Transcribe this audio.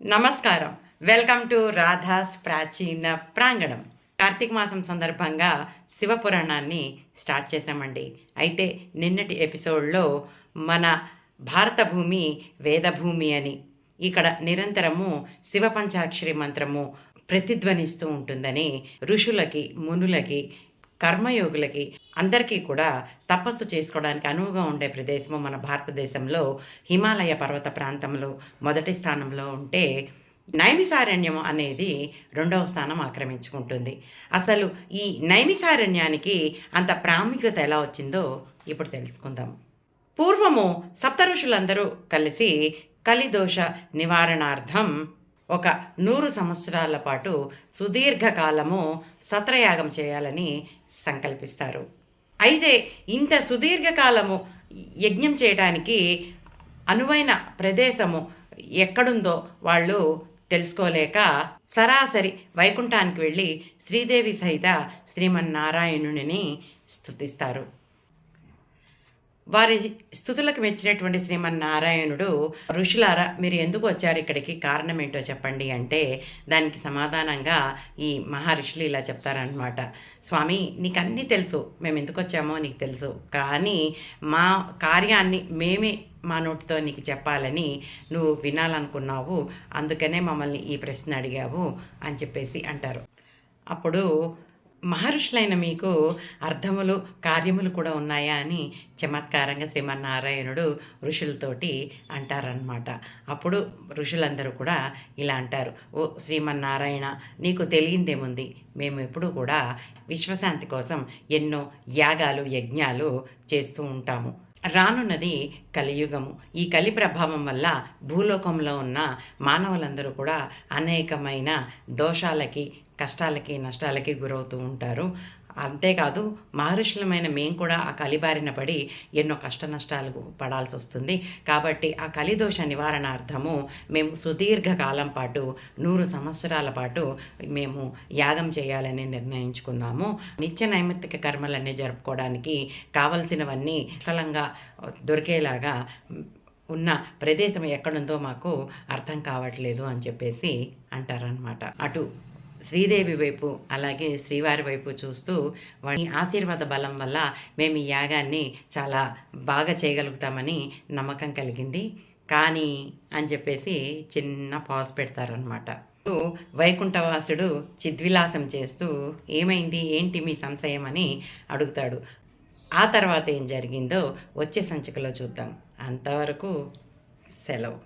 నమస్కారం. Welcome to Radha's ప్రాచీన ప్రాంగణం. కార్తీక మాసం సందర్భంగా శివపురాణాన్ని స్టార్ట్ చేశామండి. అయితే నిన్నటి ఎపిసోడ్లో మన భారత భూమి వేదభూమి అని, ఇక్కడ నిరంతరము శివ పంచాక్షరి మంత్రము ప్రతిధ్వనిస్తూ ఉంటుందని ఋషులకి, మునులకి, కర్మయోగులకి అందరికీ కూడా తపస్సు చేసుకోవడానికి అనువుగా ఉండే ప్రదేశము మన భారతదేశంలో హిమాలయ పర్వత ప్రాంతంలో మొదటి స్థానంలో ఉంటే, నైమిసారణ్యం అనేది రెండవ స్థానం ఆక్రమించుకుంటుంది. అసలు ఈ నైమిసారణ్యానికి అంత ప్రాముఖ్యత ఎలా వచ్చిందో ఇప్పుడు తెలుసుకుందాం. పూర్వము సప్త ఋషులందరూ కలిసి కలిదోష నివారణార్థం ఒక 100 సంవత్సరాల పాటు సుదీర్ఘకాలము సత్రయాగం చేయాలని సంకల్పిస్తారు. అయితే ఇంత సుదీర్ఘకాలము యజ్ఞం చేయడానికి అనువైన ప్రదేశము ఎక్కడుందో వాళ్ళు తెలుసుకోలేక సరాసరి వైకుంఠానికి వెళ్ళి శ్రీదేవి సహిత శ్రీమన్నారాయణుని స్తుతిస్తారు. వారి స్థుతులకు మెచ్చినటువంటి శ్రీమన్నారాయణుడు, ఋషులారా మీరు ఎందుకు వచ్చారు ఇక్కడికి, కారణం ఏంటో చెప్పండి అంటే, దానికి సమాధానంగా ఈ మహర్షులు ఇలా చెప్తారనమాట. స్వామి, నీకు అన్నీ తెలుసు, మేము ఎందుకు వచ్చామో నీకు తెలుసు, కానీ మా కార్యాన్ని మేమే మా నోటితో నీకు చెప్పాలని నువ్వు వినాలనుకున్నావు, అందుకనే మమ్మల్ని ఈ ప్రశ్న అడిగావు అని చెప్పేసి అంటారు. అప్పుడు మహర్షులైన మీకు అర్థములు కార్యములు కూడా ఉన్నాయా అని చమత్కారంగా శ్రీమన్నారాయణుడు ఋషులతోటి అంటారనమాట. అప్పుడు ఋషులందరూ కూడా ఇలా అంటారు, ఓ శ్రీమన్నారాయణ, నీకు తెలియందేముంది, మేము ఎప్పుడూ కూడా విశ్వశాంతి కోసం ఎన్నో యాగాలు యజ్ఞాలు చేస్తూ ఉంటాము. రానున్నది కలియుగము. ఈ కలి ప్రభావం వల్ల భూలోకంలో ఉన్న మానవులందరూ కూడా అనేకమైన దోషాలకి, కష్టాలకి, నష్టాలకి గురవుతూ ఉంటారు. అంతేకాదు మహర్షులమైన మేము కూడా ఆ కలిబారిన పడి ఎన్నో కష్ట నష్టాలు పడాల్సి వస్తుంది. కాబట్టి ఆ కలిదోష నివారణార్థము మేము సుదీర్ఘకాలం పాటు 100 సంవత్సరాల పాటు మేము యాగం చేయాలని నిర్ణయించుకున్నాము. నిత్య నైమిత్తిక కర్మలన్నీ జరుపుకోవడానికి కావలసినవన్నీ పుష్కలంగా దొరికేలాగా ఉన్న ప్రదేశం ఎక్కడుందో మాకు అర్థం కావట్లేదు అని చెప్పేసి అంటారనమాట. అటు శ్రీదేవి వైపు అలాగే శ్రీవారి వైపు చూస్తూ, వాడి ఆశీర్వాద బలం వల్ల మేము ఈ యాగాన్ని చాలా బాగా చేయగలుగుతామని నమ్మకం కలిగింది కానీ అని చెప్పేసి చిన్న పాజ్ పెడతారనమాట. వైకుంఠవాసుడు చిద్విలాసం చేస్తూ, ఏమైంది, ఏంటి మీ సంశయం అని అడుగుతాడు. ఆ తర్వాత ఏం జరిగిందో వచ్చే సంచికలో చూద్దాం. అంతవరకు సెలవు.